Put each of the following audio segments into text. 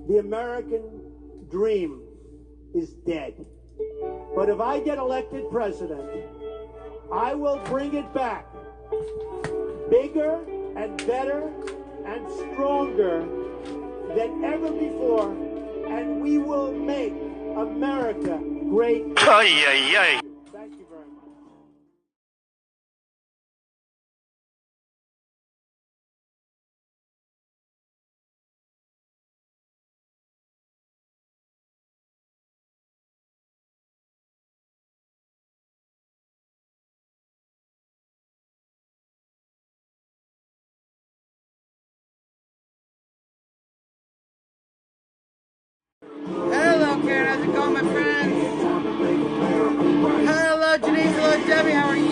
the American dream is dead. But if I get elected president, I will bring it back bigger and better and stronger than ever before, and we will make America great. Ay, ay, ay. Thank you very much. Hello, Karen. How's it going, my friends? Hello, Janice. Hello, Debbie. How are you?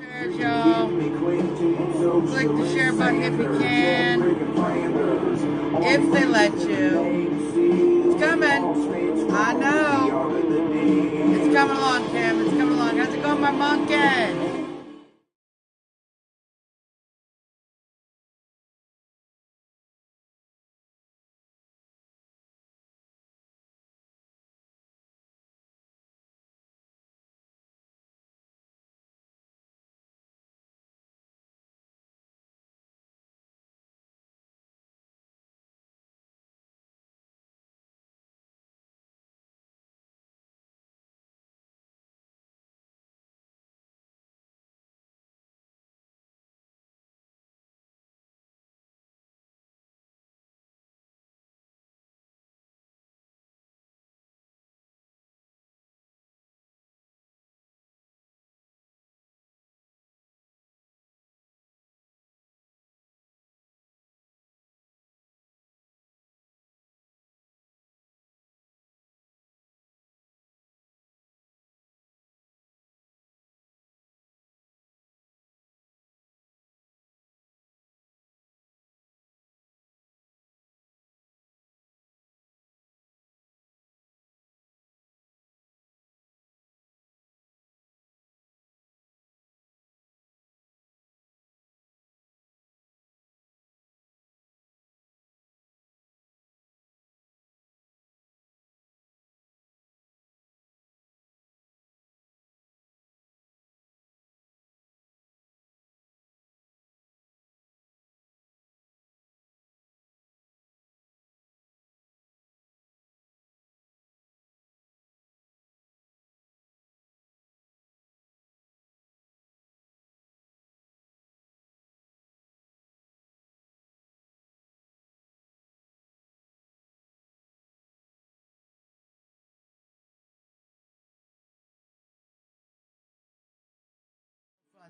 Share, y'all. Click the share button if you can. If they let you. It's coming. I know. It's coming along, Kim. It's coming along. How's it going, my monkey?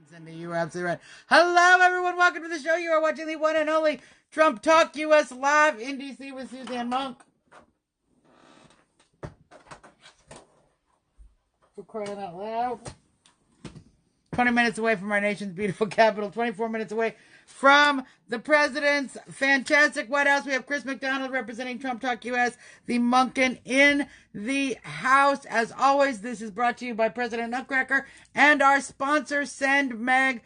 Cindy, you were absolutely right. Hello, everyone. Welcome to the show. You are watching the one and only Trump Talk US live in DC with Suzzanne Monk. For crying out loud. 20 minutes away from our nation's beautiful capital. 24 minutes away from the president's fantastic White House. We have Chris McDonald representing Trump Talk US, the Monkin in the house. As always, this is brought to you by President Nutcracker and our sponsor, sendmeg.com.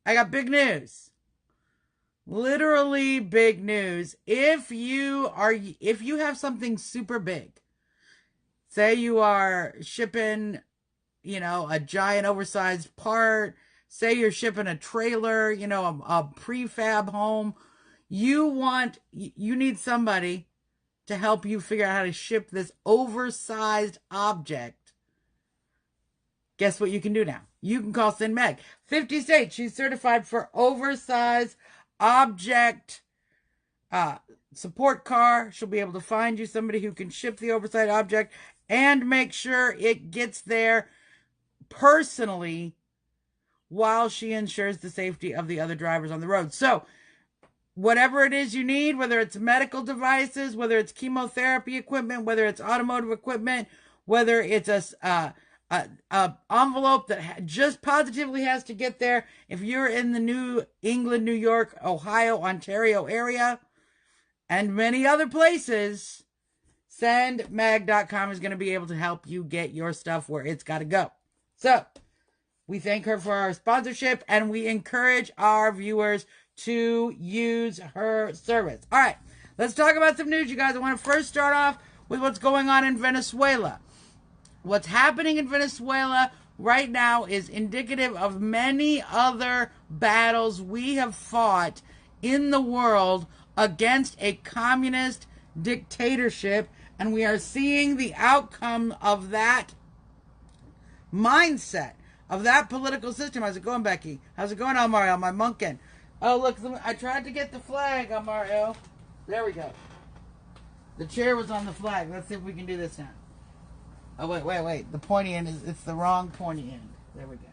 I got big news. Literally big news. If you have something super big, say you are shipping, a giant oversized part, say you're shipping a trailer, a prefab home, you need somebody to help you figure out how to ship this oversized object. Guess what you can do now? You can call Send Meg. 50 states. She's certified for oversized object support car. She'll be able to find you somebody who can ship the oversized object and make sure it gets there personally while she ensures the safety of the other drivers on the road. So whatever it is you need, whether it's medical devices, whether it's chemotherapy equipment, whether it's automotive equipment, whether it's a envelope that just positively has to get there. If you're in the New England, New York, Ohio, Ontario area, and many other places, sendmag.com is going to be able to help you get your stuff where it's got to go. So, we thank her for our sponsorship, and we encourage our viewers to use her service. All right, let's talk about some news, you guys. I want to first start off with what's going on in Venezuela. What's happening in Venezuela right now is indicative of many other battles we have fought in the world against a communist dictatorship, and we are seeing the outcome of that mindset, of that political system. How's it going, Becky? How's it going, Mario? My monkin'. Oh, look, I tried to get the flag, Mario. There we go. The chair was on the flag. Let's see if we can do this now. Oh, wait. The pointy end it's the wrong pointy end. There we go.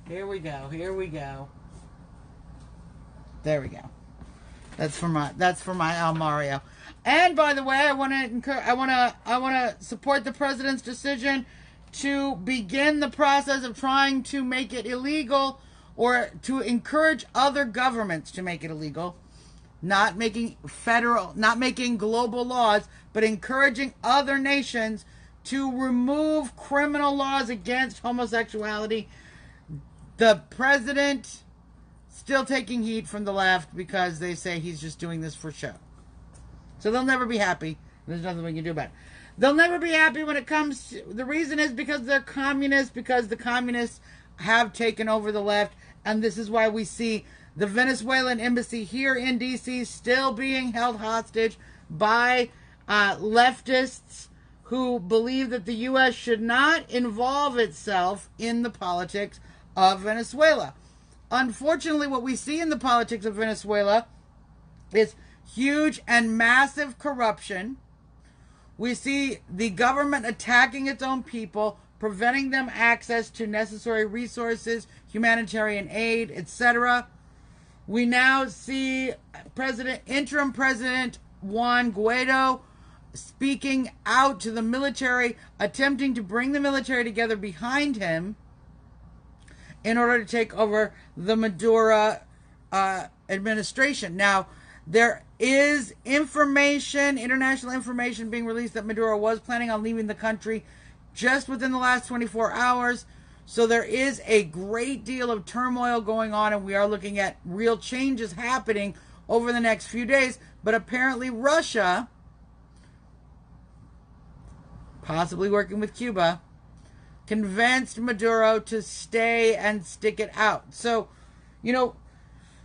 Here we go. There we go. That's for my Mario. And by the way, I want to support the president's decision to begin the process of trying to make it illegal, or to encourage other governments to make it illegal, not making global laws, but encouraging other nations to remove criminal laws against homosexuality. The president still taking heat from the left because they say he's just doing this for show. So they'll never be happy. There's nothing we can do about it. They'll never be happy when it comes to, the reason is because they're communists, because the communists have taken over the left, and this is why we see the Venezuelan embassy here in D.C. still being held hostage by leftists who believe that the U.S. should not involve itself in the politics of Venezuela. Unfortunately, what we see in the politics of Venezuela is huge and massive corruption. We see the government attacking its own people, preventing them access to necessary resources, humanitarian aid, etc. We now see interim President Juan Guaido speaking out to the military, attempting to bring the military together behind him in order to take over the Maduro administration. Now, there is international information being released that Maduro was planning on leaving the country just within the last 24 hours. So there is a great deal of turmoil going on, and we are looking at real changes happening over the next few days. But apparently Russia, possibly working with Cuba, convinced Maduro to stay and stick it out. So,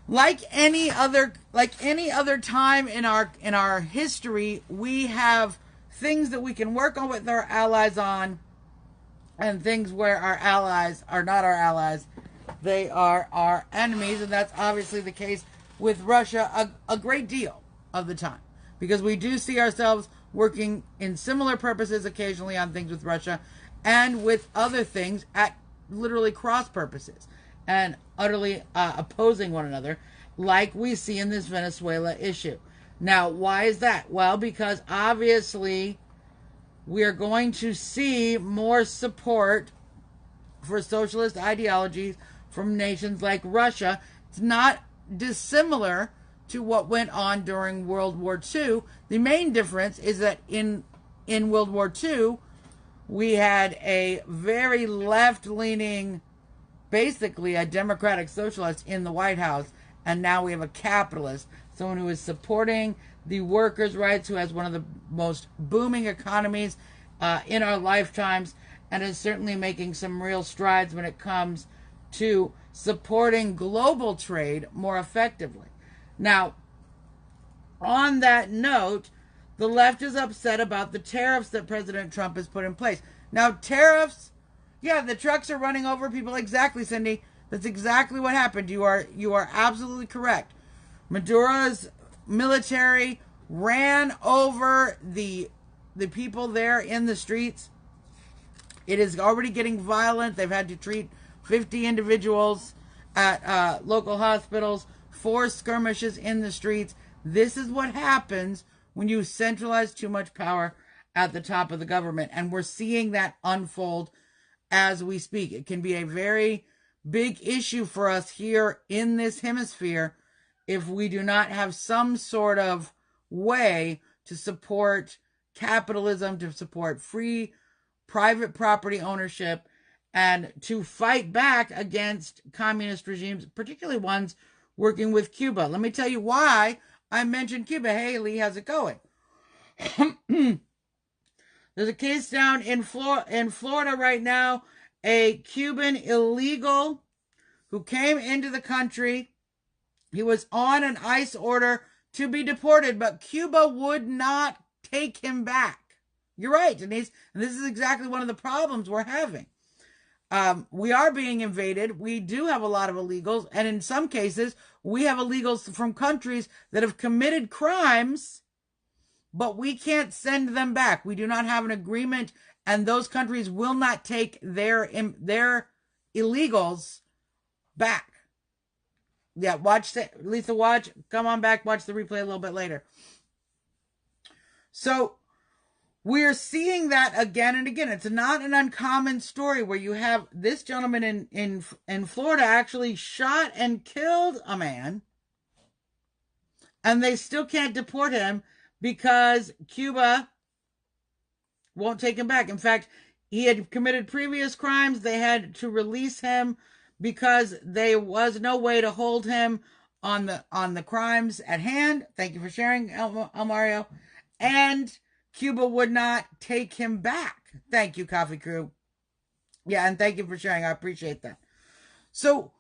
like any other time in our history, we have things that we can work on with our allies on, and things where our allies are not our allies, they are our enemies, and that's obviously the case with Russia a great deal of the time, because we do see ourselves working in similar purposes occasionally on things with Russia, and with other things at literally cross purposes and utterly opposing one another, like we see in this Venezuela issue. Now, why is that? Well, because obviously we are going to see more support for socialist ideologies from nations like Russia. It's not dissimilar to what went on during World War II. The main difference is that in World War II, we had a very left-leaning, basically a democratic socialist in the White House, and now we have a capitalist, someone who is supporting the workers' rights, who has one of the most booming economies in our lifetimes, and is certainly making some real strides when it comes to supporting global trade more effectively. Now, on that note, the left is upset about the tariffs that President Trump has put in place. Now, tariffs, yeah, the trucks are running over people. Exactly, Cindy. That's exactly what happened. You are absolutely correct. Maduro's military ran over the people there in the streets. It is already getting violent. They've had to treat 50 individuals at local hospitals, 4 skirmishes in the streets. This is what happens when you centralize too much power at the top of the government. And we're seeing that unfold as we speak. It can be a very big issue for us here in this hemisphere if we do not have some sort of way to support capitalism, to support free private property ownership, and to fight back against communist regimes, particularly ones working with Cuba. Let me tell you why I mentioned Cuba. Hey, Lee, how's it going? There's a case down in Florida right now, a Cuban illegal who came into the country. He was on an ICE order to be deported, but Cuba would not take him back. You're right, Denise. And this is exactly one of the problems we're having. We are being invaded. We do have a lot of illegals. And in some cases, we have illegals from countries that have committed crimes, but we can't send them back. We do not have an agreement, and those countries will not take their illegals back. Yeah, watch Lisa, watch. Come on back, watch the replay a little bit later. So we're seeing that again and again. It's not an uncommon story where you have this gentleman in Florida actually shot and killed a man, and they still can't deport him because Cuba won't take him back. In fact, he had committed previous crimes. They had to release him because there was no way to hold him on the crimes at hand. Thank you for sharing, El Mario. And Cuba would not take him back. Thank you, Coffee Crew. Yeah, and thank you for sharing. I appreciate that. So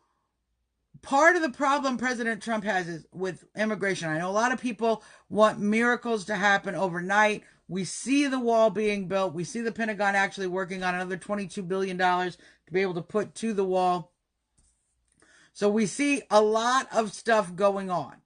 part of the problem President Trump has is with immigration. I know a lot of people want miracles to happen overnight. We see the wall being built. We see the Pentagon actually working on another $22 billion to be able to put to the wall. So we see a lot of stuff going on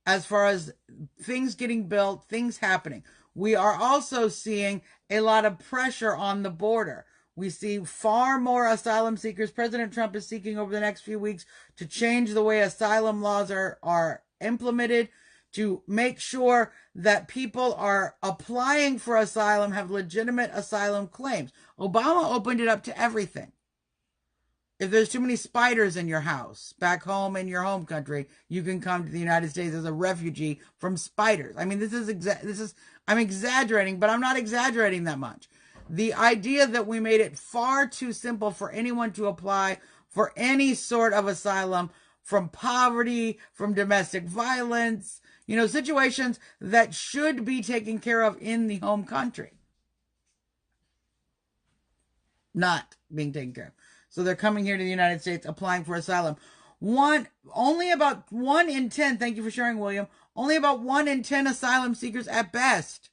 as far as things getting built, things happening. We are also seeing a lot of pressure on the border. We see far more asylum seekers. President Trump is seeking over the next few weeks to change the way asylum laws are implemented, to make sure that people are applying for asylum have legitimate asylum claims. Obama opened it up to everything. If there's too many spiders in your house, back home in your home country, you can come to the United States as a refugee from spiders. I mean, I'm exaggerating, but I'm not exaggerating that much. The idea that we made it far too simple for anyone to apply for any sort of asylum, from poverty, from domestic violence, situations that should be taken care of in the home country, not being taken care of. So they're coming here to the United States, applying for asylum. Only about 1 in 10, thank you for sharing, William, only about 1 in 10 asylum seekers at best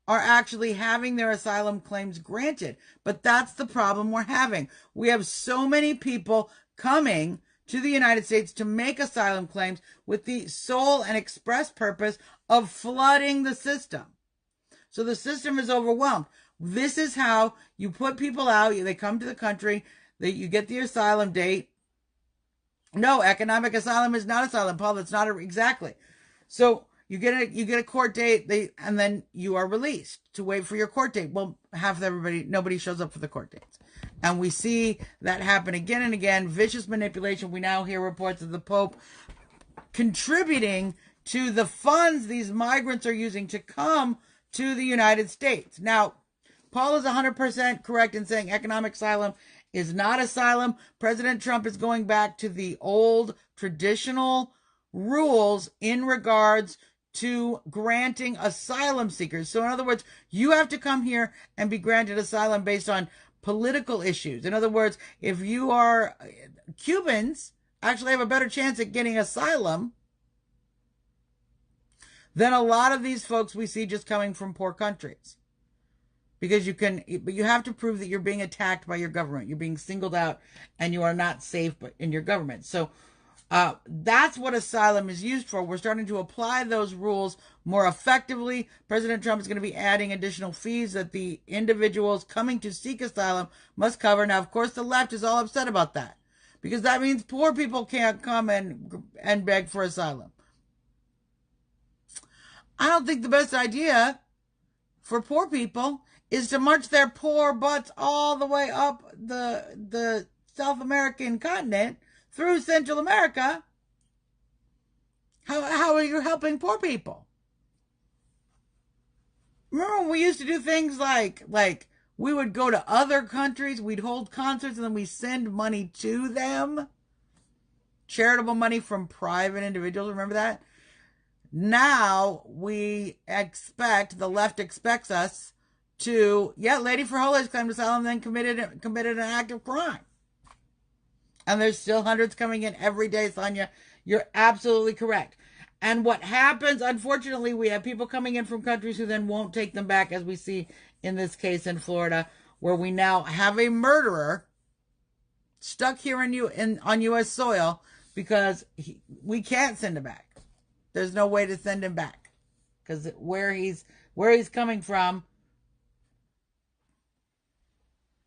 are actually having their asylum claims granted. But that's the problem we're having. We have so many people coming to the United States to make asylum claims with the sole and express purpose of flooding the system. So the system is overwhelmed. This is how you put people out. They come to the country. You get the asylum date. No, economic asylum is not asylum, Paul. That's not exactly. So you get a court date, and then you are released to wait for your court date. Well, nobody shows up for the court dates. And we see that happen again and again. Vicious manipulation. We now hear reports of the Pope contributing to the funds these migrants are using to come to the United States. Now, Paul is 100% correct in saying economic asylum is not asylum. President Trump is going back to the old traditional rules in regards to granting asylum seekers. So in other words, you have to come here and be granted asylum based on political issues. In other words, if you are Cubans, actually have a better chance at getting asylum than a lot of these folks we see just coming from poor countries. Because you have to prove that you're being attacked by your government. You're being singled out and you are not safe in your government. So that's what asylum is used for. We're starting to apply those rules more effectively. President Trump is going to be adding additional fees that the individuals coming to seek asylum must cover. Now, of course, the left is all upset about that because that means poor people can't come and beg for asylum. I don't think the best idea for poor people is to march their poor butts all the way up the South American continent through Central America. How are you helping poor people? Remember when we used to do things like we would go to other countries, we'd hold concerts, and then we send money to them? Charitable money from private individuals, remember that? Now we expect, the left expects us to, Lady for Holidays claimed asylum, then committed an act of crime. And there's still hundreds coming in every day, Sonia. You're absolutely correct. And what happens, unfortunately, we have people coming in from countries who then won't take them back, as we see in this case in Florida, where we now have a murderer stuck here on U.S. soil because we can't send him back. There's no way to send him back because where he's coming from,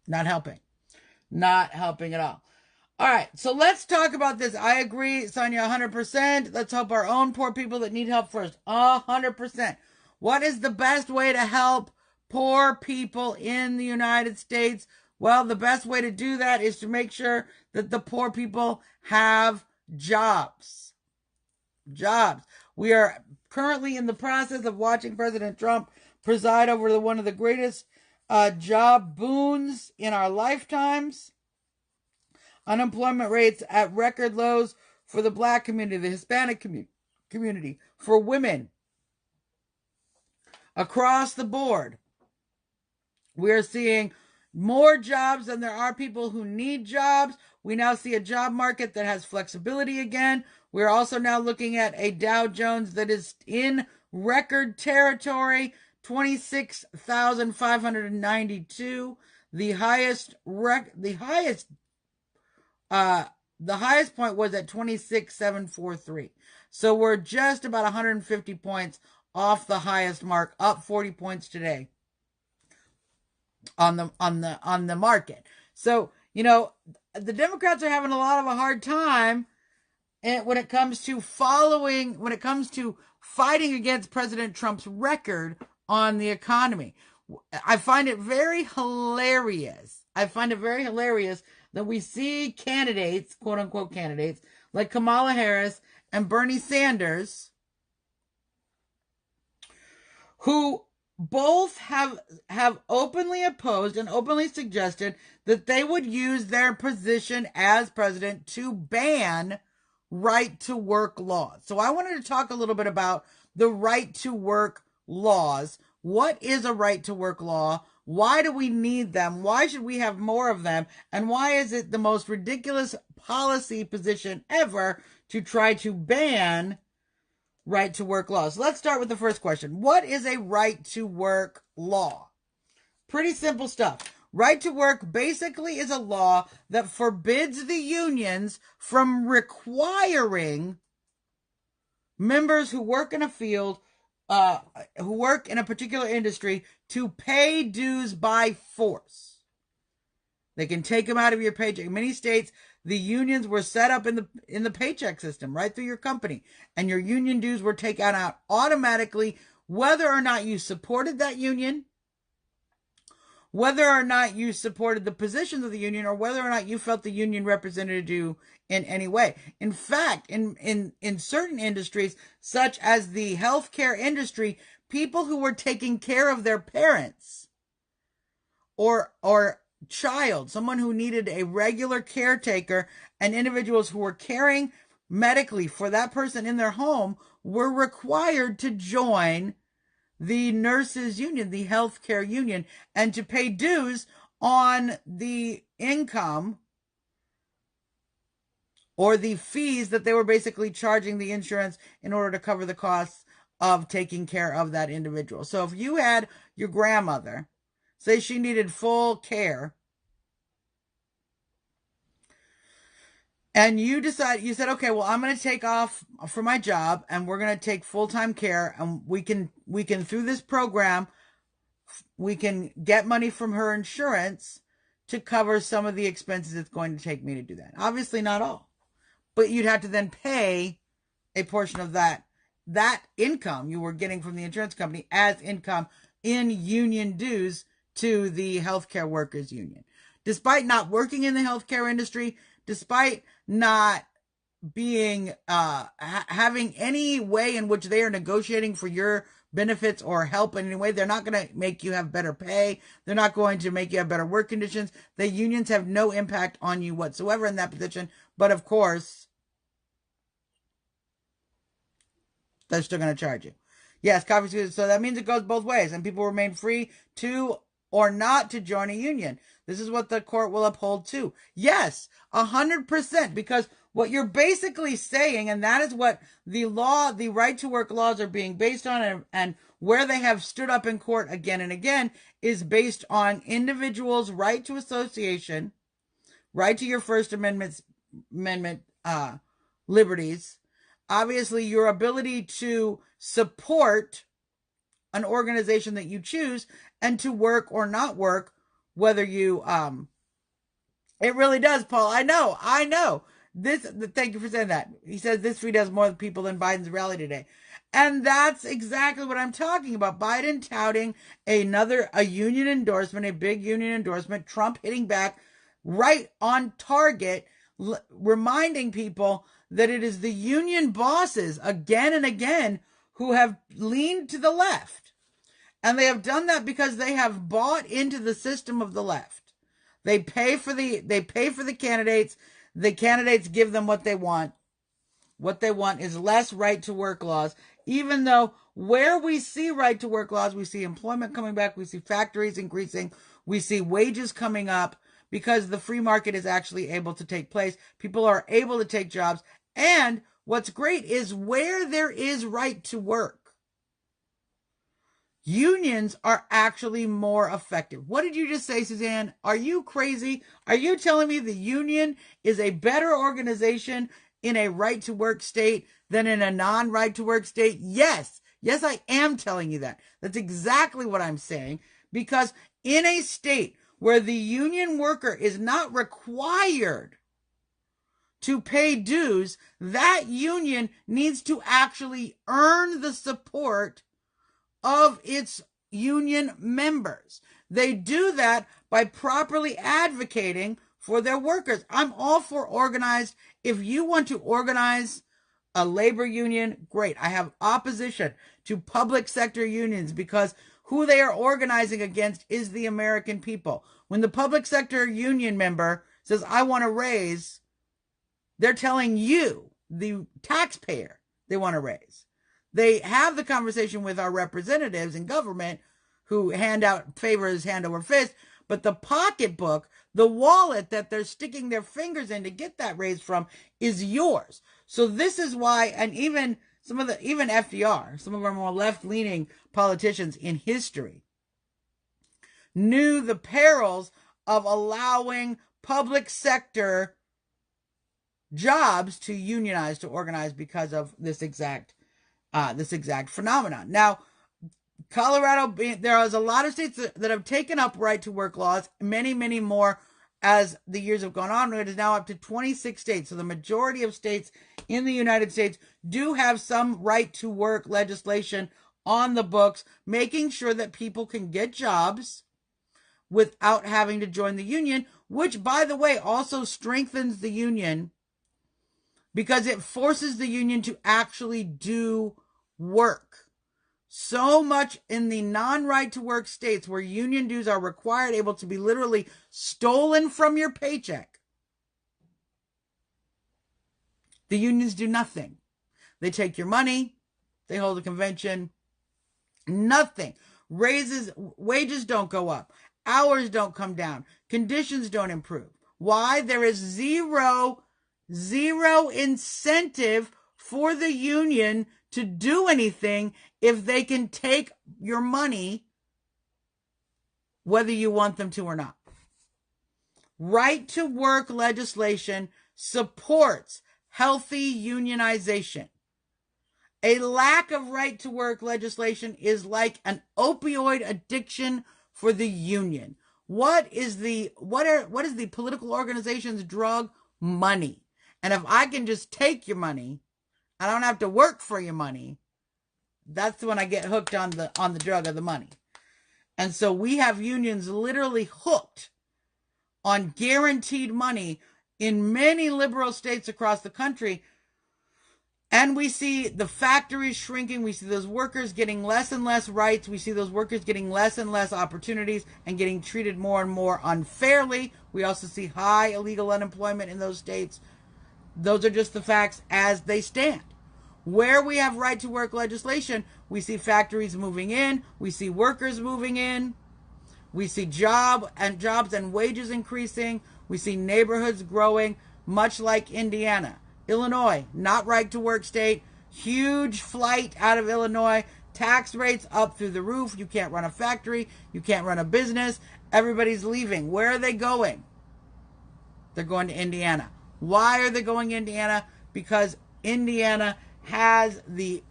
not helping at all. All right, so let's talk about this. I agree, Sonia, 100%. Let's help our own poor people that need help first. 100%. What is the best way to help poor people in the United States? Well, the best way to do that is to make sure that the poor people have jobs. We are currently in the process of watching President Trump preside over one of the greatest job boons in our lifetimes. Unemployment rates at record lows for the Black community, the Hispanic community, for women across the board. We are seeing more jobs than there are people who need jobs. We now see a job market that has flexibility again. We're also now looking at a Dow Jones that is in record territory, 26,592, the highest point was at 26,743. So we're just about 150 points off the highest mark, up 40 points today on the market. So, the Democrats are having a lot of a hard time when it comes to fighting against President Trump's record on the economy. I find it very hilarious. That we see candidates, quote unquote candidates, like Kamala Harris and Bernie Sanders, who both have openly opposed and openly suggested that they would use their position as president to ban right-to-work laws. So I wanted to talk a little bit about the right-to-work laws. What is a right-to-work law? Why do we need them? Why should we have more of them? And why is it the most ridiculous policy position ever to try to ban right-to-work laws? So let's start with the first question. What is a right-to-work law? Pretty simple stuff. Right to work basically is a law that forbids the unions from requiring members who work in a field, who work in a particular industry, to pay dues by force. They can take them out of your paycheck. In many states, the unions were set up in the paycheck system right through your company, and your union dues were taken out automatically, whether or not you supported that union, whether or not you supported the positions of the union, or whether or not you felt the union represented you in any way. In fact, in certain industries, such as the healthcare industry, people who were taking care of their parents or child, someone who needed a regular caretaker, and individuals who were caring medically for that person in their home were required to join the nurses union, the healthcare union, and to pay dues on the income or the fees that they were basically charging the insurance in order to cover the costs of taking care of that individual. So if you had your grandmother, say she needed full care, and you said, okay, well, I'm going to take off for my job and we're going to take full-time care, and we can through this program, we can get money from her insurance to cover some of the expenses it's going to take me to do that. Obviously not all, but you'd have to then pay a portion of that income you were getting from the insurance company as income in union dues to the healthcare workers union. Despite not working in the healthcare industry, despite not being having any way in which they are negotiating for your benefits or help in any way. They're not going to make you have better pay. They're not going to make you have better work conditions. The unions have no impact on you whatsoever in that position. But of course, they're still going to charge you. Yes, coffee. So that means it goes both ways, and people remain free to or not to join a union. This is what the court will uphold too. Yes, 100%, because what you're basically saying, and that is what the law, the right to work laws are being based on, and where they have stood up in court again and again, is based on individuals' right to association, right to your First Amendment liberties, obviously your ability to support an organization that you choose, and to work or not work, whether you it really does, Paul. I know. Thank you for saying that. He says this tweet has more people than Biden's rally today. And that's exactly what I'm talking about. Biden touting a union endorsement, a big union endorsement, Trump hitting back right on target, reminding people that it is the union bosses again and again who have leaned to the left. And they have done that because they have bought into the system of the left. They pay for the candidates. The candidates give them what they want. What they want is less right to work laws, even though where we see right to work laws, we see employment coming back, we see factories increasing, we see wages coming up because the free market is actually able to take place. People are able to take jobs. And what's great is where there is right to work, unions are actually more effective. What did you just say, Suzzanne? Are you crazy? Are you telling me the union is a better organization in a right-to-work state than in a non-right-to-work state? Yes. Yes, I am telling you that. That's exactly what I'm saying. Because in a state where the union worker is not required to pay dues, that union needs to actually earn the support of its union members. They do that by properly advocating for their workers. I'm all for organized. If you want to organize a labor union, great. I have opposition to public sector unions because who they are organizing against is the American people. When the public sector union member says, I want a raise, they're telling you, the taxpayer, they want a raise. They have the conversation with our representatives in government who hand out favors hand over fist, but the pocketbook, the wallet that they're sticking their fingers in to get that raise from is yours. So this is why, and even FDR, some of our more left-leaning politicians in history, knew the perils of allowing public sector jobs to unionize, to organize because of this exact phenomenon. Now, Colorado, there is a lot of states that have taken up right to work laws, many, many more as the years have gone on. It is now up to 26 states. So the majority of states in the United States do have some right to work legislation on the books, making sure that people can get jobs without having to join the union, which, by the way, also strengthens the union because it forces the union to actually do work. So much in the non-right to work states where union dues are required, able to be literally stolen from your paycheck, the unions do nothing. They take your money, they hold a convention, nothing. Wages don't go up, hours don't come down, conditions don't improve. Why? There is zero incentive for the union to do anything if they can take your money, whether you want them to or not. Right to work legislation supports healthy unionization. A lack of right to work legislation is like an opioid addiction for the union. What is the political organization's drug? Money. And if I can just take your money, I don't have to work for your money, that's when I get hooked on the drug of the money. And so we have unions literally hooked on guaranteed money in many liberal states across the country. And we see the factories shrinking. We see those workers getting less and less rights. We see those workers getting less and less opportunities and getting treated more and more unfairly. We also see high illegal unemployment in those states. Those are just the facts as they stand. Where we have right to work legislation, we see factories moving in. We see workers moving in. We see jobs and wages increasing. We see neighborhoods growing, much like Indiana. Illinois, not right to work state. Huge flight out of Illinois. Tax rates up through the roof. You can't run a factory. You can't run a business. Everybody's leaving. Where are they going? They're going to Indiana. Why are they going to Indiana? Because Indiana has the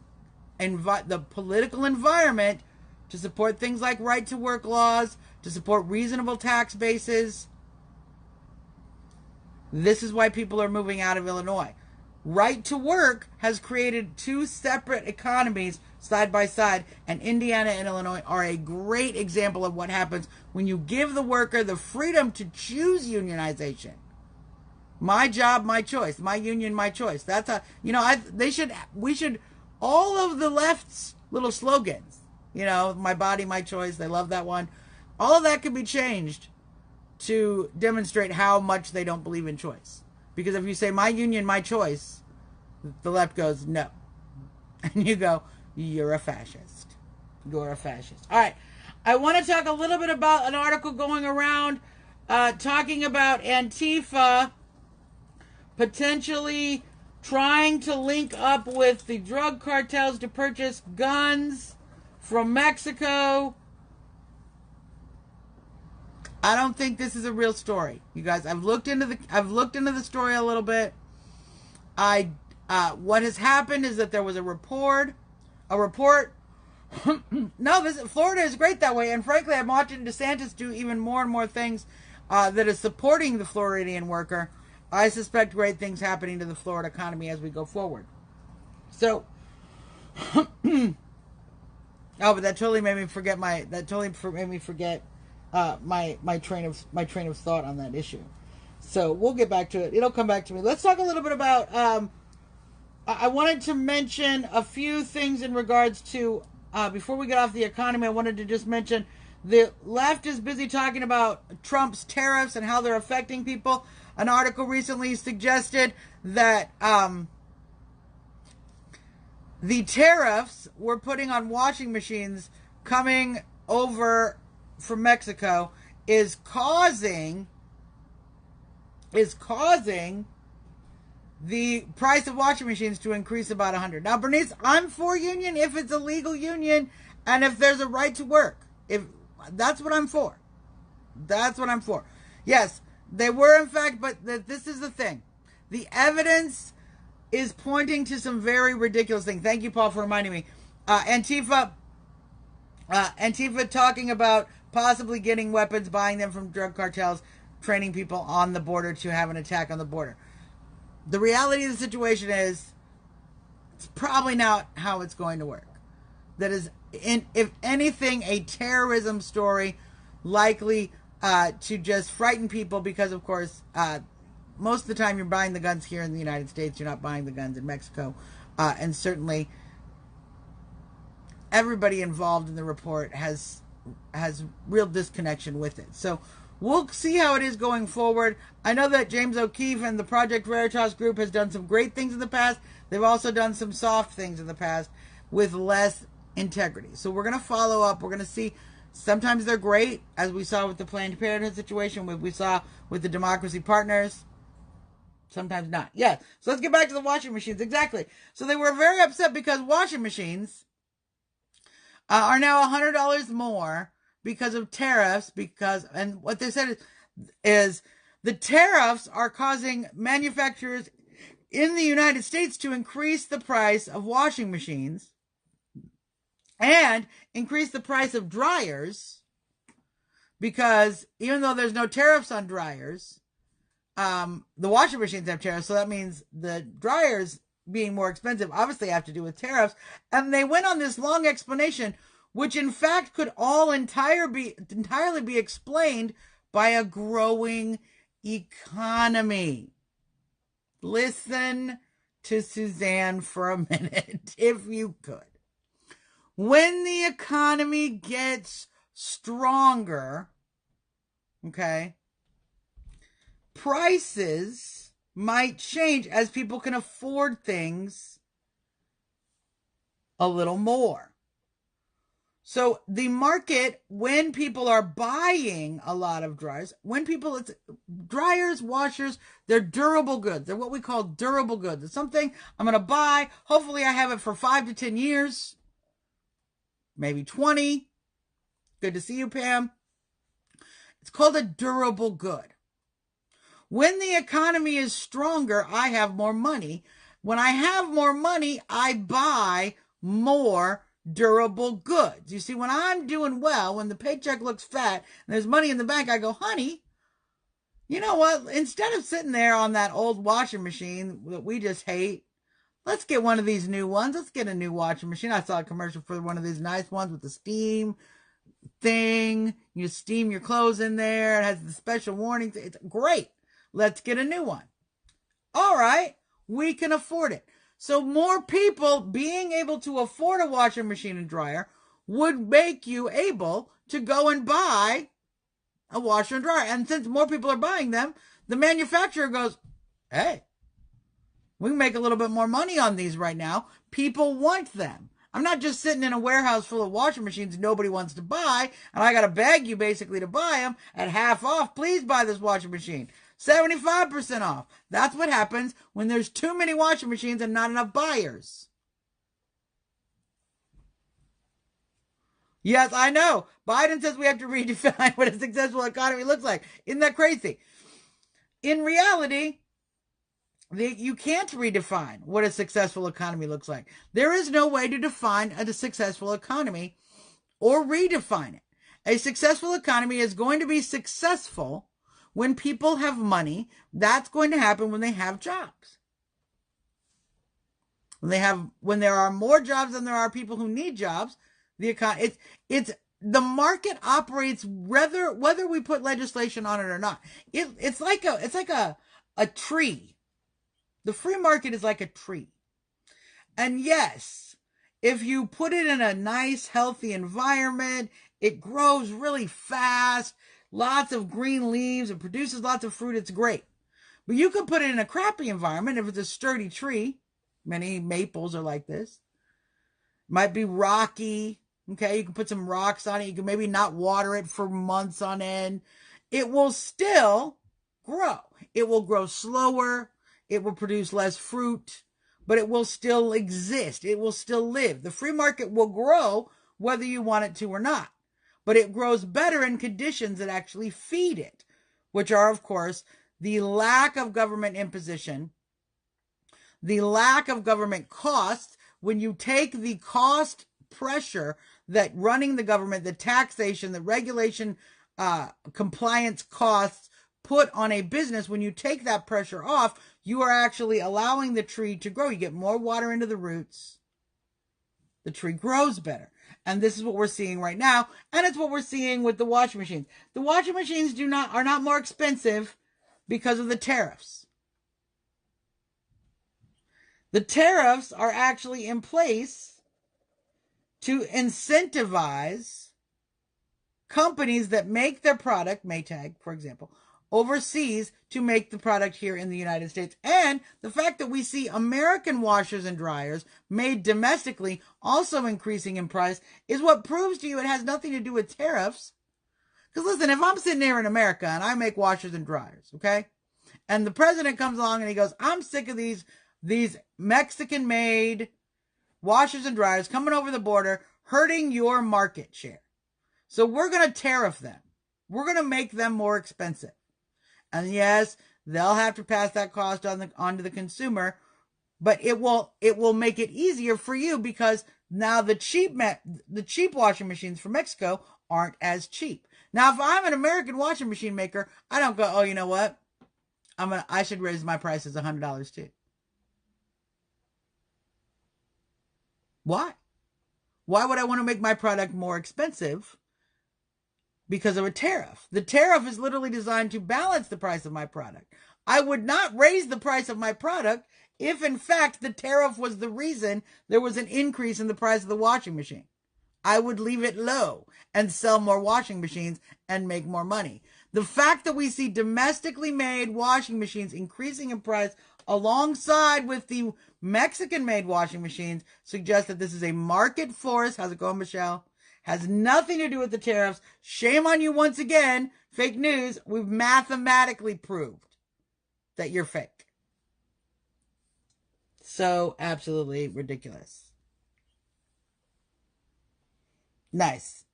political environment to support things like right to work laws, to support reasonable tax bases. This is why people are moving out of Illinois. Right to work has created two separate economies side by side, and Indiana and Illinois are a great example of what happens when you give the worker the freedom to choose unionization. My job, my choice. My union, my choice. That's a, we should, all of the left's little slogans, my body, my choice. They love that one. All of that could be changed to demonstrate how much they don't believe in choice. Because if you say, my union, my choice, the left goes, no. And you go, you're a fascist. You're a fascist. All right. I want to talk a little bit about an article going around talking about Antifa potentially trying to link up with the drug cartels to purchase guns from Mexico. I don't think this is a real story, you guys. I've looked into the story a little bit. What has happened is that there was a report. No, Florida is great that way, and frankly, I'm watching DeSantis do even more and more things that is supporting the Floridian worker. I suspect great things happening to the Florida economy as we go forward. So, but that totally made me forget my train of thought on that issue. So we'll get back to it. It'll come back to me. Let's talk a little bit about. I wanted to mention a few things in regards to before we get off the economy. I wanted to just mention the left is busy talking about Trump's tariffs and how they're affecting people. An article recently suggested that the tariffs we're putting on washing machines coming over from Mexico is causing the price of washing machines to increase about $100. Now, Bernice, I'm for union if it's a legal union and if there's a right to work. If that's what I'm for. That's what I'm for. Yes, they were in fact, but this is the thing. The evidence is pointing to some very ridiculous things. Thank you, Paul, for reminding me. Antifa talking about possibly getting weapons, buying them from drug cartels, training people on the border to have an attack on the border. The reality of the situation is it's probably not how it's going to work. That is, if anything, a terrorism story likely to just frighten people because, of course, most of the time you're buying the guns here in the United States. You're not buying the guns in Mexico. And certainly everybody involved in the report has real disconnection with it. So we'll see how it is going forward. I know that James O'Keefe and the Project Veritas group has done some great things in the past. They've also done some soft things in the past with less integrity. So we're going to follow up. We're going to see. Sometimes they're great, as we saw with the Planned Parenthood situation, what we saw with the Democracy Partners. Sometimes not. Yeah. So let's get back to the washing machines. Exactly. So they were very upset because washing machines are now $100 more because of tariffs. And what they said is the tariffs are causing manufacturers in the United States to increase the price of washing machines and increase the price of dryers, because even though there's no tariffs on dryers, the washing machines have tariffs. So that means the dryers being more expensive obviously have to do with tariffs. And they went on this long explanation, which in fact could all entirely be explained by a growing economy. Listen to Suzzanne for a minute, if you could. When the economy gets stronger, okay, prices might change as people can afford things a little more. So the market, when people are buying a lot of dryers, it's dryers, washers, they're durable goods. They're what we call durable goods. It's something I'm going to buy. Hopefully I have it for 5 to 10 years, maybe 20. Good to see you, Pam. It's called a durable good. When the economy is stronger, I have more money. When I have more money, I buy more durable goods. You see, when I'm doing well, when the paycheck looks fat and there's money in the bank, I go, honey, you know what? Instead of sitting there on that old washing machine that we just hate, let's get one of these new ones. Let's get a new washing machine. I saw a commercial for one of these nice ones with the steam thing. You steam your clothes in there. It has the special warning. It's great. Let's get a new one. All right. We can afford it. So more people being able to afford a washing machine and dryer would make you able to go and buy a washer and dryer. And since more people are buying them, the manufacturer goes, hey, we can make a little bit more money on these right now. People want them. I'm not just sitting in a warehouse full of washing machines nobody wants to buy, and I got to beg you basically to buy them at half off. Please buy this washing machine. 75% off. That's what happens when there's too many washing machines and not enough buyers. Yes, I know. Biden says we have to redefine what a successful economy looks like. Isn't that crazy? In reality, you can't redefine what a successful economy looks like. There is no way to define a successful economy or redefine it. A successful economy is going to be successful when people have money. That's going to happen when they have jobs. When there are more jobs than there are people who need jobs, the market operates whether we put legislation on it or not. It's like a tree. The free market is like a tree. And yes, if you put it in a nice, healthy environment, it grows really fast, lots of green leaves, it produces lots of fruit, it's great. But you can put it in a crappy environment if it's a sturdy tree. Many maples are like this. Might be rocky, okay? You can put some rocks on it. You can maybe not water it for months on end. It will still grow. It will grow slower. It will produce less fruit, but it will still exist. It will still live. The free market will grow whether you want it to or not, but it grows better in conditions that actually feed it, which are, of course, the lack of government imposition, the lack of government costs. When you take the cost pressure that running the government, the taxation, the regulation, compliance costs put on a business, when you take that pressure off, you are actually allowing the tree to grow. You get more water into the roots. The tree grows better. And this is what we're seeing right now. And it's what we're seeing with the washing machines. The washing machines are not more expensive because of the tariffs. The tariffs are actually in place to incentivize companies that make their product, Maytag, for example, overseas to make the product here in the United States. And the fact that we see American washers and dryers made domestically also increasing in price is what proves to you it has nothing to do with tariffs. Because listen, if I'm sitting here in America and I make washers and dryers, okay, and the president comes along and he goes, I'm sick of these Mexican-made washers and dryers coming over the border, hurting your market share. So we're going to tariff them. We're going to make them more expensive. And yes, they'll have to pass that cost onto the consumer, but it will make it easier for you because now the cheap washing machines from Mexico aren't as cheap. Now, if I'm an American washing machine maker, I don't go, oh, you know what? I should raise my prices $100 too. Why? Why would I want to make my product more expensive? Because of a tariff. The tariff is literally designed to balance the price of my product. I would not raise the price of my product if in fact the tariff was the reason there was an increase in the price of the washing machine. I would leave it low and sell more washing machines and make more money. The fact that we see domestically made washing machines increasing in price alongside with the Mexican made washing machines suggests that this is a market force. How's it going, Michelle? Has nothing to do with the tariffs. Shame on you once again. Fake news. We've mathematically proved that you're fake. So absolutely ridiculous. Nice.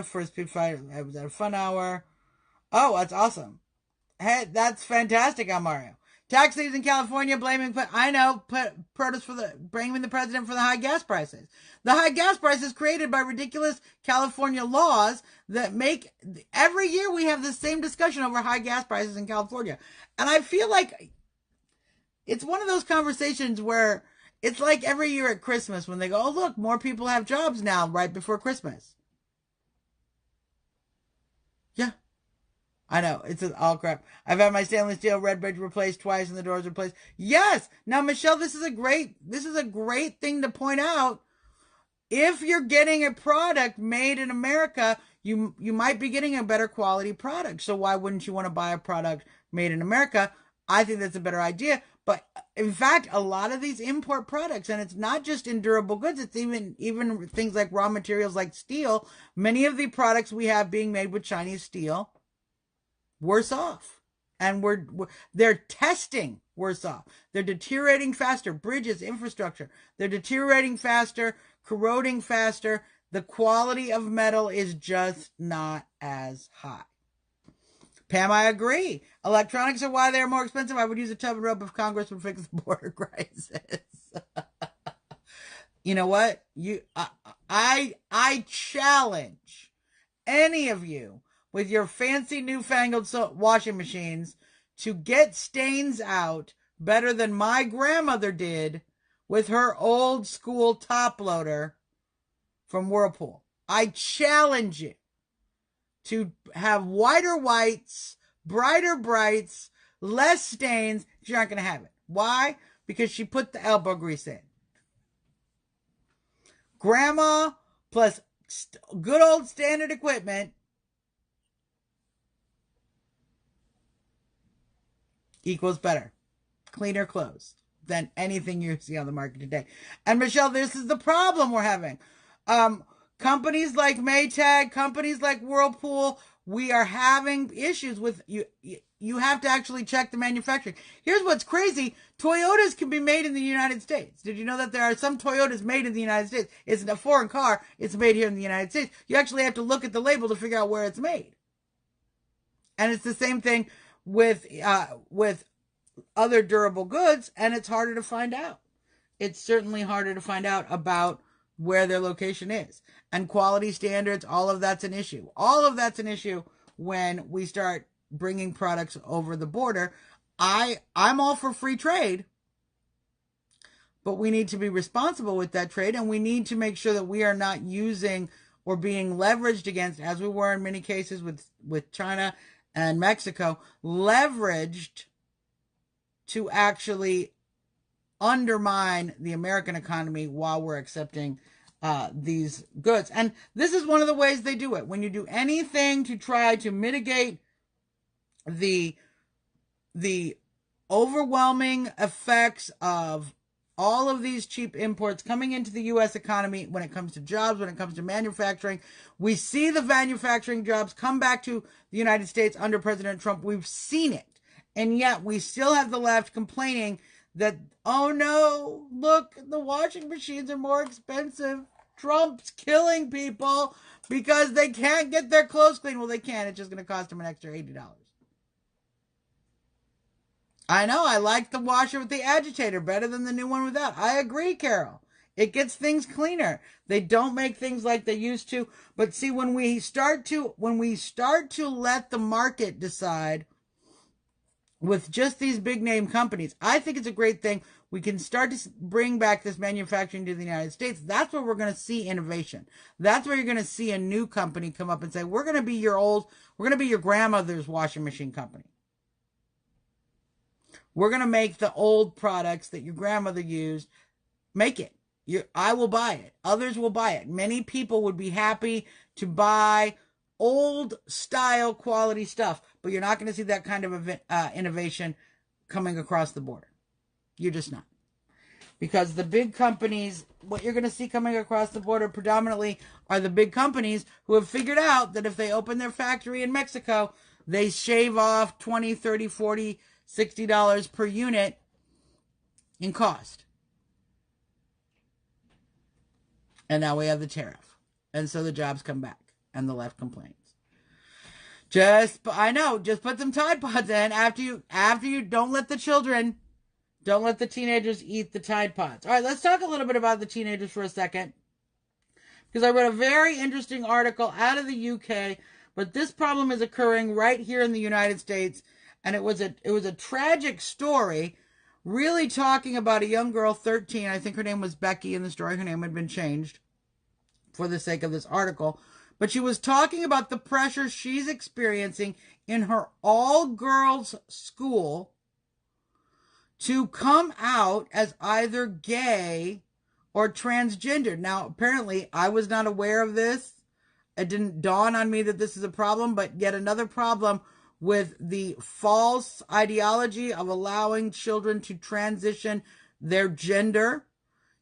First people fight. I was at a fun hour. Oh, that's awesome. Hey, that's fantastic, Mario. Tax leaders in California blaming produce for blaming the president for the high gas prices. The high gas prices created by ridiculous California laws that make every year we have the same discussion over high gas prices in California. And I feel like it's one of those conversations where it's like every year at Christmas when they go, oh, look, more people have jobs now right before Christmas. Yeah. I know, it's all crap. I've had my stainless steel red bridge replaced twice and the doors replaced. Yes! Now, Michelle, this is a great thing to point out. If you're getting a product made in America, you might be getting a better quality product. So why wouldn't you want to buy a product made in America? I think that's a better idea. But in fact, a lot of these import products, and it's not just in durable goods, it's even things like raw materials like steel. Many of the products we have being made with Chinese steel, worse off. And they're testing worse off. They're deteriorating faster. Bridges, infrastructure. They're deteriorating faster, corroding faster. The quality of metal is just not as high. Pam, I agree. Electronics are why they're more expensive. I would use a tub and rope if Congress would fix the border crisis. You know what? I challenge any of you with your fancy newfangled washing machines to get stains out better than my grandmother did with her old school top loader from Whirlpool. I challenge you to have whiter whites, brighter brights, less stains. You're not going to have it. Why? Because she put the elbow grease in. Grandma plus good old standard equipment equals better, cleaner clothes than anything you see on the market today. And Michelle, this is the problem we're having. Companies like Maytag, companies like Whirlpool, we are having issues with you. You have to actually check the manufacturing. Here's what's crazy. Toyotas can be made in the United States. Did you know that there are some Toyotas made in the United States? It's a foreign car. It's made here in the United States. You actually have to look at the label to figure out where it's made. And it's the same thing with other durable goods, and it's harder to find out. It's certainly harder to find out about where their location is. And quality standards, all of that's an issue. All of that's an issue when we start bringing products over the border. I'm all for free trade, but we need to be responsible with that trade, and we need to make sure that we are not using or being leveraged against, as we were in many cases with China and Mexico, leveraged to actually undermine the American economy while we're accepting these goods. And this is one of the ways they do it. When you do anything to try to mitigate the overwhelming effects of all of these cheap imports coming into the U.S. economy, when it comes to jobs, when it comes to manufacturing, we see the manufacturing jobs come back to the United States under President Trump. We've seen it. And yet we still have the left complaining that, oh no, look, the washing machines are more expensive. Trump's killing people because they can't get their clothes clean. Well, they can. It's just going to cost them an extra $80. I know. I like the washer with the agitator better than the new one without. I agree, Carol. It gets things cleaner. They don't make things like they used to. But see, when we start to let the market decide with just these big name companies, I think it's a great thing. We can start to bring back this manufacturing to the United States. That's where we're going to see innovation. That's where you're going to see a new company come up and say, we're going to be your grandmother's washing machine company. We're going to make the old products that your grandmother used. Make it. I will buy it. Others will buy it. Many people would be happy to buy old style quality stuff, but you're not going to see that kind of innovation coming across the border. You're just not. Because the big companies, what you're going to see coming across the border predominantly are the big companies who have figured out that if they open their factory in Mexico, they shave off $20, $30, $40, $60 per unit in cost. And now we have the tariff. And so the jobs come back. And the left complains. Just put some Tide Pods in after you don't let the teenagers eat the Tide Pods. All right, let's talk a little bit about the teenagers for a second. Because I read a very interesting article out of the UK, but this problem is occurring right here in the United States. And it was a tragic story, really talking about a young girl, 13. I think her name was Becky in the story. Her name had been changed for the sake of this article. But she was talking about the pressure she's experiencing in her all-girls school to come out as either gay or transgendered. Now, apparently, I was not aware of this. It didn't dawn on me that this is a problem, but yet another problem with the false ideology of allowing children to transition their gender.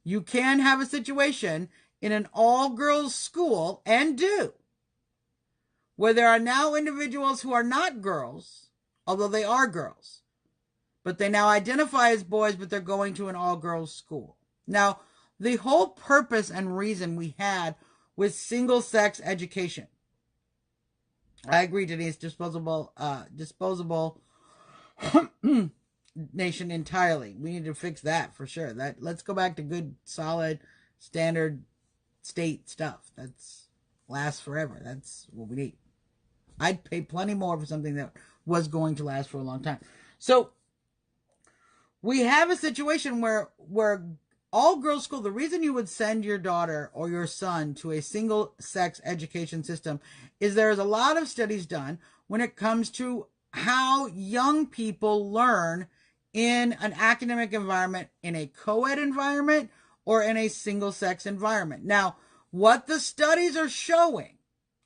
You can have a situation in an all-girls school, and do, where there are now individuals who are not girls, although they are girls, but they now identify as boys, but they're going to an all-girls school. Now, the whole purpose and reason we had with single-sex education, I agree, Denise, disposable nation entirely. We need to fix that for sure. Let's go back to good, solid, standard state stuff. That's lasts forever. That's what we need. I'd pay plenty more for something that was going to last for a long time. So we have a situation where all girls school, the reason you would send your daughter or your son to a single sex education system is there's a lot of studies done when it comes to how young people learn in an academic environment, in a co-ed environment, or in a single-sex environment. Now, what the studies are showing,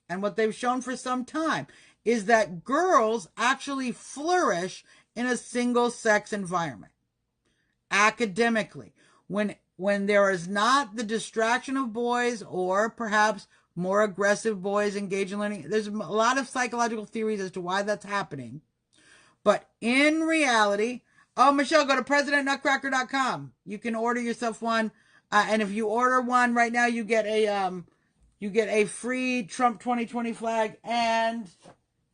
and what they've shown for some time, is that girls actually flourish in a single-sex environment, academically. When there is not the distraction of boys, or perhaps more aggressive boys engaged in learning. There's a lot of psychological theories as to why that's happening. But in reality, Michelle, go to presidentnutcracker.com. You can order yourself one. And if you order one right now, you get a free Trump 2020 flag and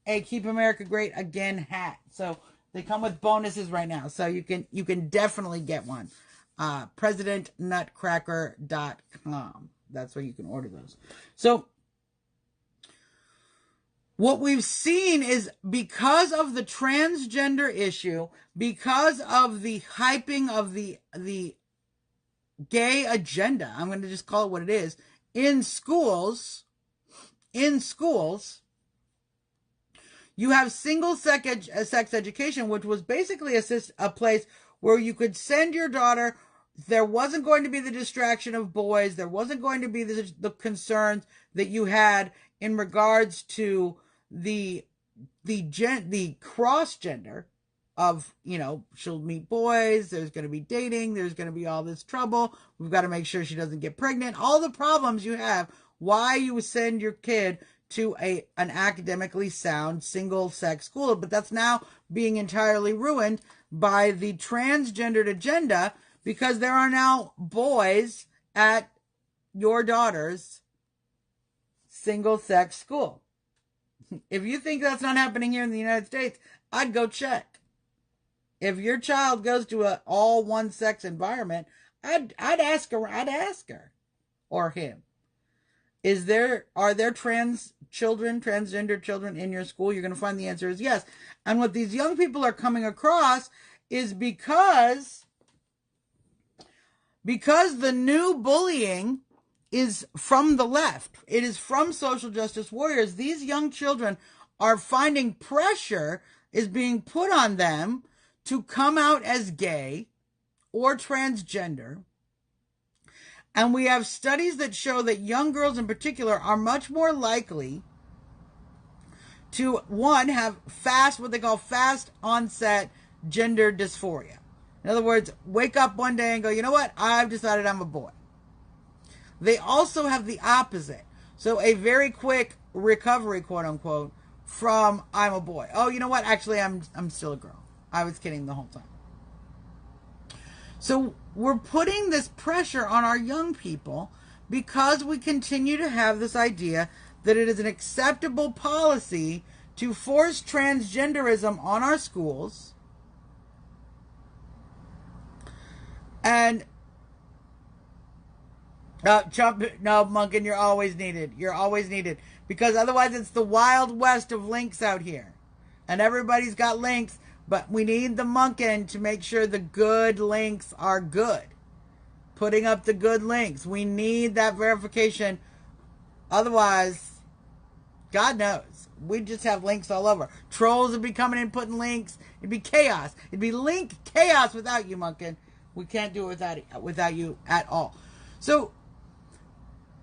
a Keep America Great Again hat. So they come with bonuses right now. So you can definitely get one. presidentnutcracker.com. That's where you can order those. So what we've seen is, because of the transgender issue, because of the hyping of the gay agenda, I'm going to just call it what it is, in schools, you have single sex education, which was basically a place where you could send your daughter. There wasn't going to be the distraction of boys. There wasn't going to be the concerns that you had in regards to the cross gender of, she'll meet boys. There's going to be dating. There's going to be all this trouble. We've got to make sure she doesn't get pregnant. All the problems you have. Why you send your kid to an academically sound single-sex school. But that's now being entirely ruined by the transgendered agenda, because there are now boys at your daughter's single-sex school. If you think that's not happening here in the United States, I'd go check. If your child goes to an all one-sex environment, I'd ask her or him. Are there transgender children in your school? You're going to find the answer is yes. And what these young people are coming across is because the new bullying is from the left. It is from social justice warriors. These young children are finding pressure is being put on them to come out as gay or transgender. And we have studies that show that young girls in particular are much more likely to, one, have what they call fast onset gender dysphoria. In other words, wake up one day and go, you know what? I've decided I'm a boy. They also have the opposite. So a very quick recovery, quote unquote, from I'm a boy. Oh, you know what? Actually, I'm still a girl. I was kidding the whole time. So we're putting this pressure on our young people because we continue to have this idea that it is an acceptable policy to force transgenderism on our schools. And no, Monkin, you're always needed. You're always needed. Because otherwise it's the Wild West of links out here. And everybody's got links, but we need the Monkin to make sure the good links are good. Putting up the good links. We need that verification. Otherwise, God knows, we'd just have links all over. Trolls would be coming in putting links. It'd be chaos. It'd be link chaos without you, Monkin. We can't do it without you at all. So,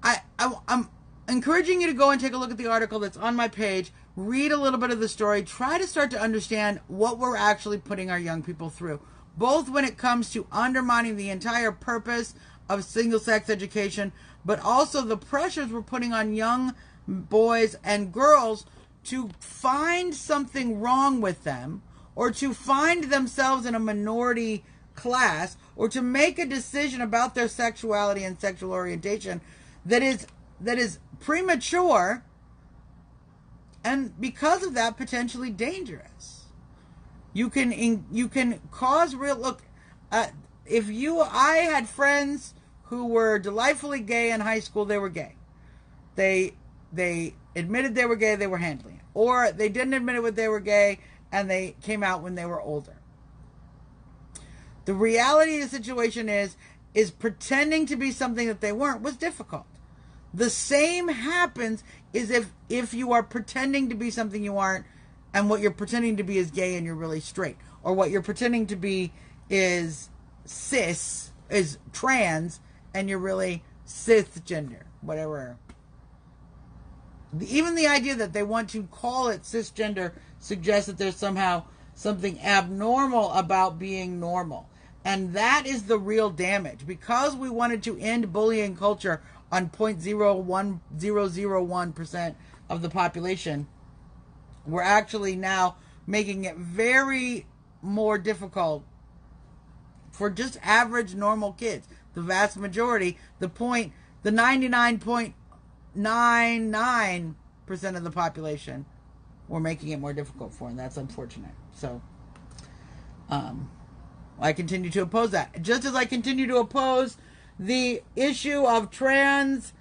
I'm encouraging you to go and take a look at the article that's on my page. Read a little bit of the story. Try to start to understand what we're actually putting our young people through. Both when it comes to undermining the entire purpose of single-sex education, but also the pressures we're putting on young boys and girls to find something wrong with them, or to find themselves in a minority class, or to make a decision about their sexuality and sexual orientation that is premature, and because of that, potentially dangerous. You can cause real. Look, I had friends who were delightfully gay in high school. They were gay. They admitted they were gay. They were handling it, or they didn't admit it when they were gay, and they came out when they were older. The reality of the situation is pretending to be something that they weren't was difficult. The same happens is if you are pretending to be something you aren't, and what you're pretending to be is gay and you're really straight, or what you're pretending to be is trans and you're really cisgender, whatever. Even the idea that they want to call it cisgender suggests that there's somehow something abnormal about being normal. And that is the real damage. Because we wanted to end bullying culture on 0.001% of the population, we're actually now making it very more difficult for just average normal kids. The vast majority, the 99.99% of the population, we're making it more difficult for, and that's unfortunate. So, I continue to oppose that. Just as I continue to oppose the issue of trans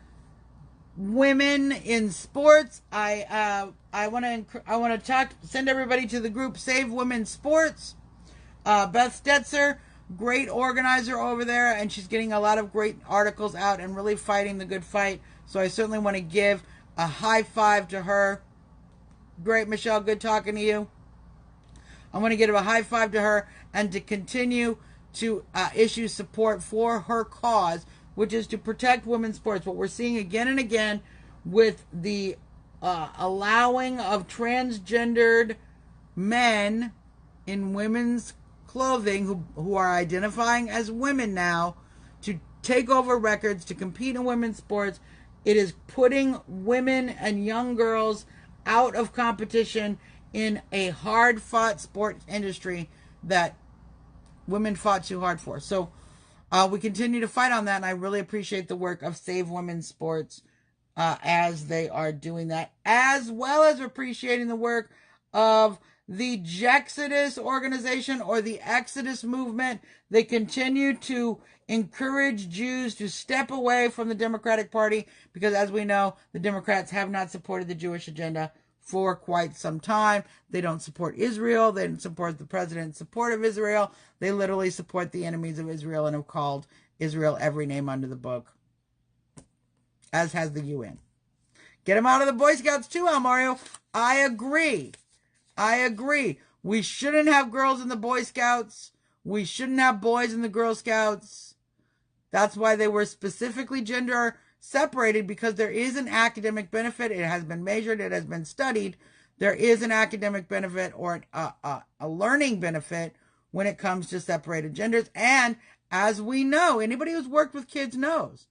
women in sports, I want to send everybody to the group Save Women's Sports. Beth Stetzer, great organizer over there, and she's getting a lot of great articles out and really fighting the good fight. So I certainly want to give a high five to her. Great, Michelle, good talking to you. I want to give a high five to her and to continue to issue support for her cause, which is to protect women's sports. What we're seeing again and again with the allowing of transgendered men in women's clothing who are identifying as women now to take over records, to compete in women's sports. It is putting women and young girls out of competition in a hard-fought sports industry that women fought too hard for. So we continue to fight on that, and I really appreciate the work of Save Women's Sports as they are doing that, as well as appreciating the work of the Jexodus organization or the Exodus movement. They continue to encourage Jews to step away from the Democratic Party because, as we know, the Democrats have not supported the Jewish agenda for quite some time. They don't support Israel. They don't support the president's support of Israel. They literally support the enemies of Israel and have called Israel every name under the book, as has the UN. Get them out of the Boy Scouts too, Al Mario. I agree. We shouldn't have girls in the Boy Scouts. We shouldn't have boys in the Girl Scouts. That's why they were specifically gender separated, because there is an academic benefit. It has been measured. It has been studied. There is an academic benefit or a learning benefit when it comes to separated genders. And as we know, anybody who's worked with kids knows,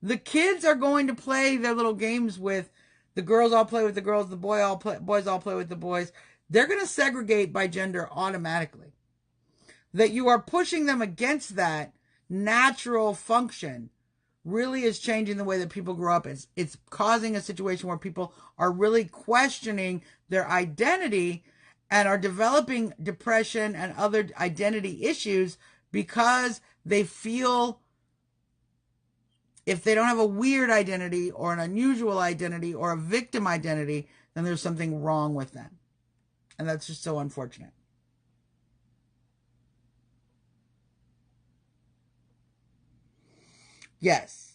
the kids are going to play their little games with the girls all play with the girls, the boys all play with the boys. They're going to segregate by gender automatically. That you are pushing them against that natural function really is changing the way that people grow up. It's causing a situation where people are really questioning their identity and are developing depression and other identity issues because they feel if they don't have a weird identity or an unusual identity or a victim identity, then there's something wrong with them. And that's just so unfortunate. Yes.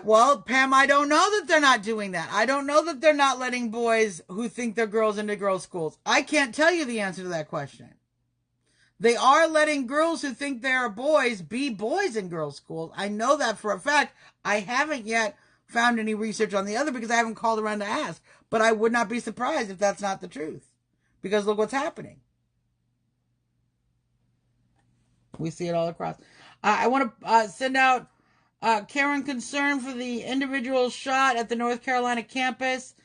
Well, Pam, I don't know that they're not doing that. I don't know that they're not letting boys who think they're girls into girls' schools. I can't tell you the answer to that question. They are letting girls who think they are boys be boys in girls' schools. I know that for a fact. I haven't yet found any research on the other because I haven't called around to ask. But I would not be surprised if that's not the truth. Because look what's happening. We see it all across. I want to send out care and concern for the individual shot at the North Carolina campus.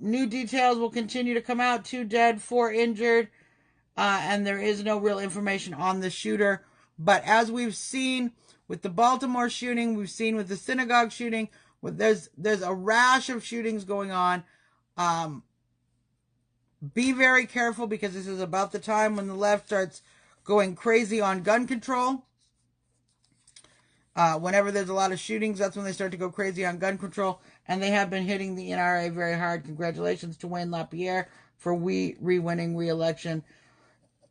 New details will continue to come out. 2 dead, 4 injured. And there is no real information on the shooter. But as we've seen with the Baltimore shooting, we've seen with the synagogue shooting, there's a rash of shootings going on. Be very careful because this is about the time when the left starts going crazy on gun control. Whenever there's a lot of shootings, that's when they start to go crazy on gun control. And they have been hitting the NRA very hard. Congratulations to Wayne LaPierre for re-winning re-election.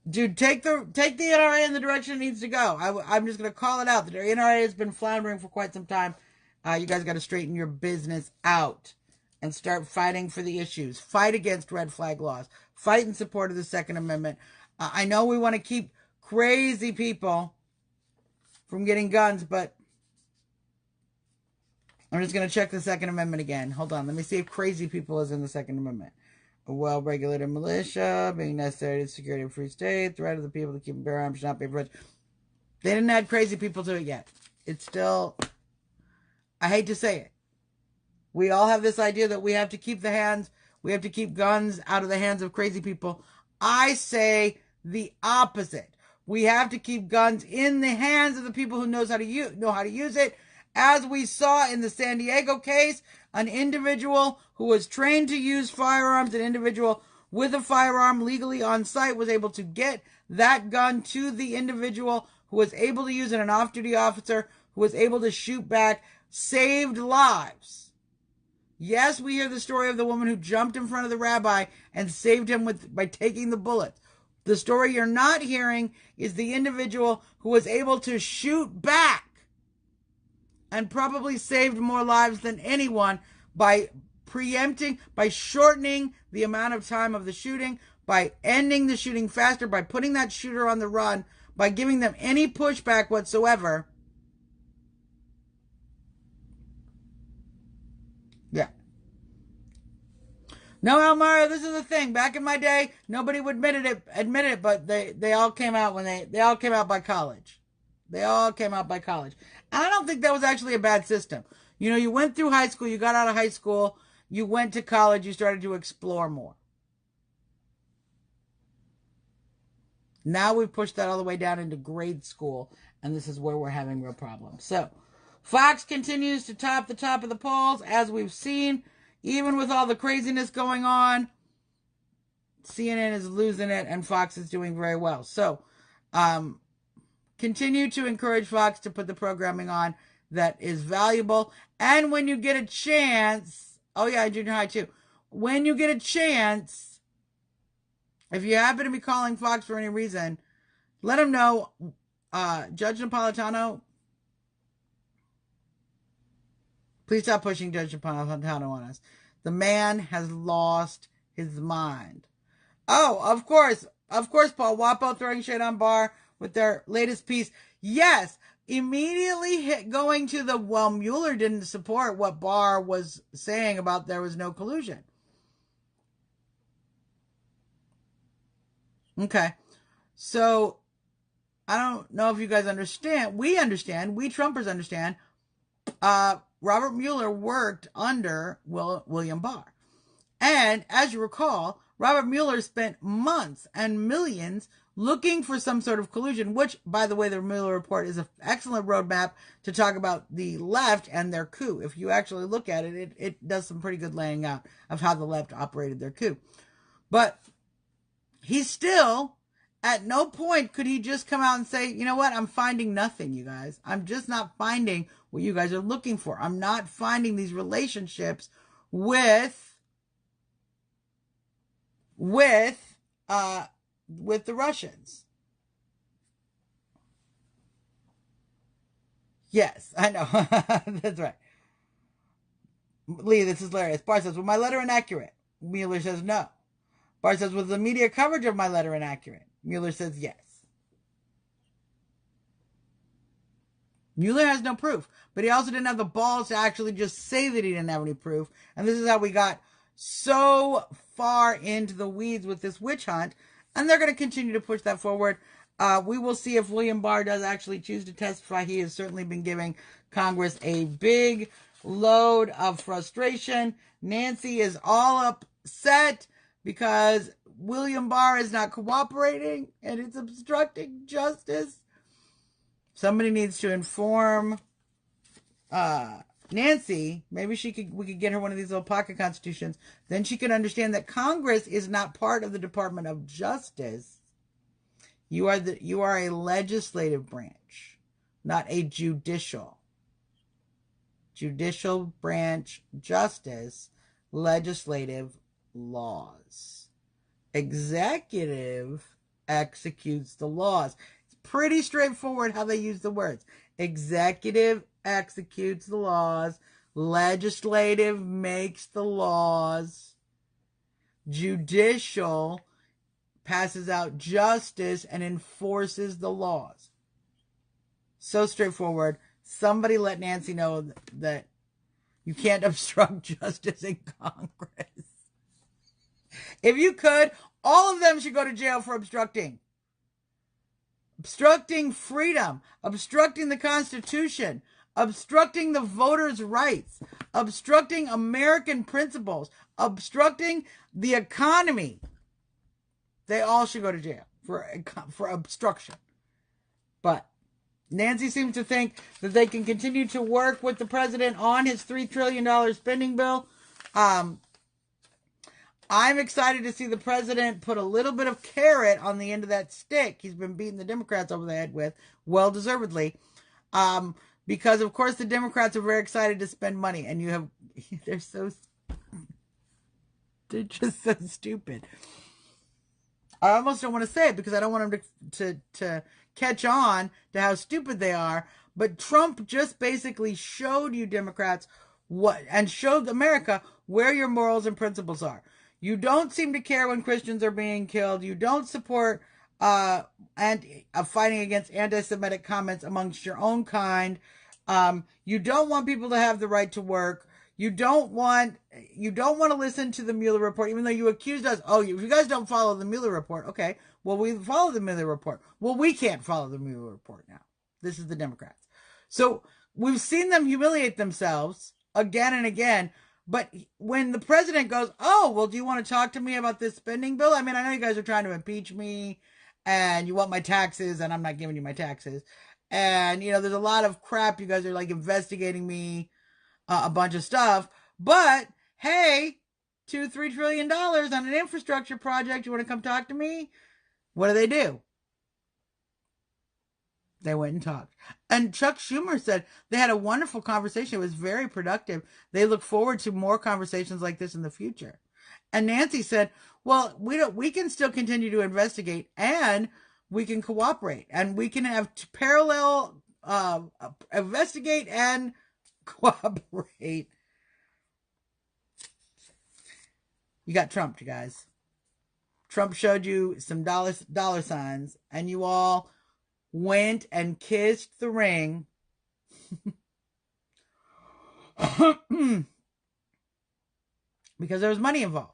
Dude, take the NRA in the direction it needs to go. I'm just going to call it out. The NRA has been floundering for quite some time. You guys got to straighten your business out and start fighting for the issues. Fight against red flag laws. Fight in support of the Second Amendment. I know we want to keep crazy people from getting guns, but I'm just going to check the Second Amendment again. Hold on. Let me see if crazy people is in the Second Amendment. A well-regulated militia, being necessary to security of free state, threat of the people to keep and bear arms should not be approached. They didn't add crazy people to it yet. It's still, I hate to say it. We all have this idea that we have to keep guns out of the hands of crazy people. I say the opposite. We have to keep guns in the hands of the people who know how to use it. As we saw in the San Diego case, an individual who was trained to use firearms, an individual with a firearm legally on site was able to get that gun to the individual who was able to use it, an off-duty officer who was able to shoot back, saved lives. Yes, we hear the story of the woman who jumped in front of the rabbi and saved him by taking the bullets. The story you're not hearing is the individual who was able to shoot back and probably saved more lives than anyone by shortening the amount of time of the shooting, by ending the shooting faster, by putting that shooter on the run, by giving them any pushback whatsoever. Yeah. No, Elmira, this is the thing. Back in my day, nobody would admit it, but they all came out they all came out by college. They all came out by college. And I don't think that was actually a bad system. You know, you went through high school, you got out of high school, you went to college, you started to explore more. Now we've pushed that all the way down into grade school, and this is where we're having real problems. So, Fox continues to top of the polls, as we've seen. Even with all the craziness going on, CNN is losing it, and Fox is doing very well. So, continue to encourage Fox to put the programming on that is valuable. And when you get a chance, oh yeah, junior high too. When you get a chance, if you happen to be calling Fox for any reason, let them know, Judge Napolitano, please stop pushing Judge Napolitano on us. The man has lost his mind. Oh, of course, Paul. WAPO throwing shade on Barr with their latest piece. Yes, immediately going to the, well, Mueller didn't support what Barr was saying about there was no collusion. Okay, so I don't know if you guys understand. We Trumpers understand. Robert Mueller worked under William Barr. And as you recall, Robert Mueller spent months and millions looking for some sort of collusion, which, by the way, the Mueller report is an excellent roadmap to talk about the left and their coup. If you actually look at it, it does some pretty good laying out of how the left operated their coup. But he still, at no point could he just come out and say, you know what, I'm finding nothing, you guys. I'm just not finding what you guys are looking for. I'm not finding these relationships with the Russians. Yes, I know. That's right. Lee, this is hilarious. Barr says, was my letter inaccurate? Mueller says no. Barr says, was the media coverage of my letter inaccurate? Mueller says yes. Mueller has no proof, but he also didn't have the balls to actually just say that he didn't have any proof. And this is how we got so far into the weeds with this witch hunt. And they're going to continue to push that forward. We will see if William Barr does actually choose to testify. He has certainly been giving Congress a big load of frustration. Nancy is all upset because William Barr is not cooperating and it's obstructing justice. Somebody needs to inform Nancy. Maybe we could get her one of these little pocket constitutions. Then she could understand that Congress is not part of the Department of Justice. You are a legislative branch, not a judicial. Judicial branch, justice, legislative, laws. Executive executes the laws. It's pretty straightforward how they use the words. Executive executes the laws. Legislative makes the laws. Judicial passes out justice and enforces the laws. So straightforward. Somebody let Nancy know that you can't obstruct justice in Congress. If you could, all of them should go to jail for obstructing. Obstructing freedom, obstructing the Constitution, obstructing the voters' rights, obstructing American principles, obstructing the economy. They all should go to jail for obstruction. But Nancy seems to think that they can continue to work with the president on his $3 trillion spending bill. I'm excited to see the president put a little bit of carrot on the end of that stick he's been beating the Democrats over the head with, well deservedly. Because of course the Democrats are very excited to spend money, and they're just so stupid. I almost don't want to say it because I don't want them to catch on to how stupid they are. But Trump just basically showed you Democrats and showed America where your morals and principles are. You don't seem to care when Christians are being killed. You don't support fighting against anti-Semitic comments amongst your own kind. You don't want people to have the right to work. You don't want to listen to the Mueller report, even though you accused us. Oh, if you guys don't follow the Mueller report, okay. Well, we follow the Mueller report. Well, we can't follow the Mueller report now. This is the Democrats. So we've seen them humiliate themselves again and again. But when the president goes, oh, well, do you want to talk to me about this spending bill? I mean, I know you guys are trying to impeach me and you want my taxes and I'm not giving you my taxes. And, there's a lot of crap. You guys are like investigating me, a bunch of stuff. But hey, $2-3 trillion on an infrastructure project. You want to come talk to me? What do? They went and talked. And Chuck Schumer said they had a wonderful conversation. It was very productive. They look forward to more conversations like this in the future. And Nancy said, well, we can still continue to investigate and we can cooperate and we can have parallel investigate and cooperate. You got Trump, you guys. Trump showed you some dollar signs, and you all went and kissed the ring. Because there was money involved.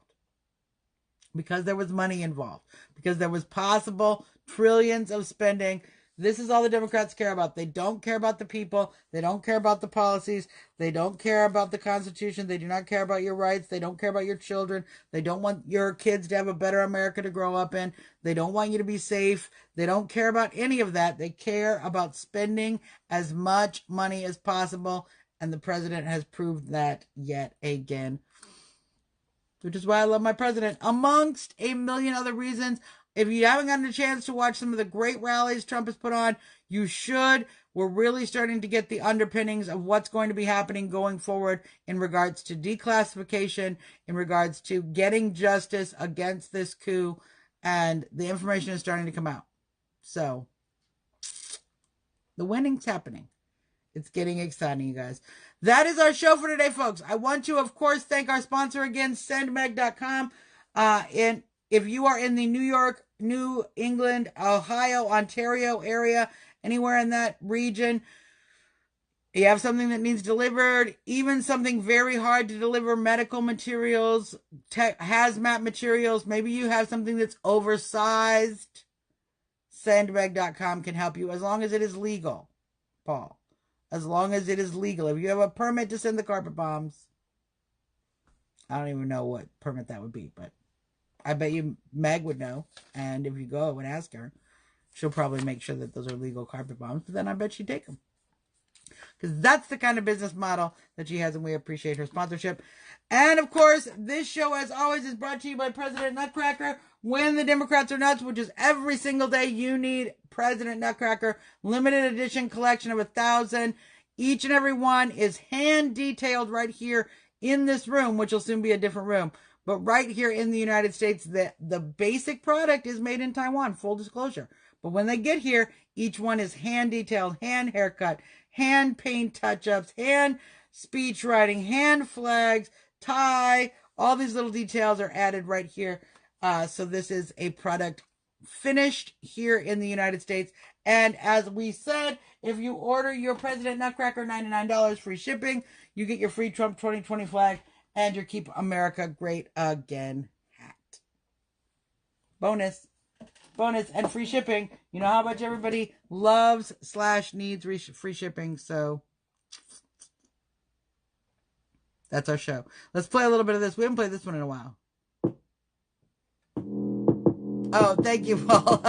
Because there was money involved. Because there was possible trillions of spending. This is all the Democrats care about. They don't care about the people. They don't care about the policies. They don't care about the Constitution. They do not care about your rights. They don't care about your children. They don't want your kids to have a better America to grow up in. They don't want you to be safe. They don't care about any of that. They care about spending as much money as possible. And the president has proved that yet again. Which is why I love my president, amongst a million other reasons. If you haven't gotten a chance to watch some of the great rallies Trump has put on, you should. We're really starting to get the underpinnings of what's going to be happening going forward in regards to declassification, in regards to getting justice against this coup, and the information is starting to come out. So, the winning's happening. It's getting exciting, you guys. That is our show for today, folks. I want to, of course, thank our sponsor again, sendmeg.com. And if you are in the New York, New England, Ohio, Ontario area, anywhere in that region, you have something that needs delivered, even something very hard to deliver, medical materials, hazmat materials, maybe you have something that's oversized, sendmeg.com can help you as long as it is legal, Paul. As long as it is legal. If you have a permit to send the carpet bombs, I don't even know what permit that would be, but I bet you Meg would know. And if you go and ask her, she'll probably make sure that those are legal carpet bombs, but then I bet she'd take them. Because that's the kind of business model that she has, and we appreciate her sponsorship. And, of course, this show, as always, is brought to you by President Nutcracker. When the Democrats are nuts, which is every single day, you need President Nutcracker. Limited edition collection of 1,000. Each and every one is hand detailed right here in this room, which will soon be a different room. But right here in the United States, the basic product is made in Taiwan, full disclosure. But when they get here, each one is hand detailed, hand haircut, hand paint touch-ups, hand speech writing, hand flags, tie. All these little details are added right here. So this is a product finished here in the United States. And as we said, if you order your President Nutcracker, $99 free shipping, you get your free Trump 2020 flag and your Keep America Great Again hat. Bonus, and free shipping. You know how much everybody loves/needs free shipping, so that's our show. Let's play a little bit of this. We haven't played this one in a while. Oh, thank you, Paul.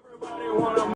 Everybody wanna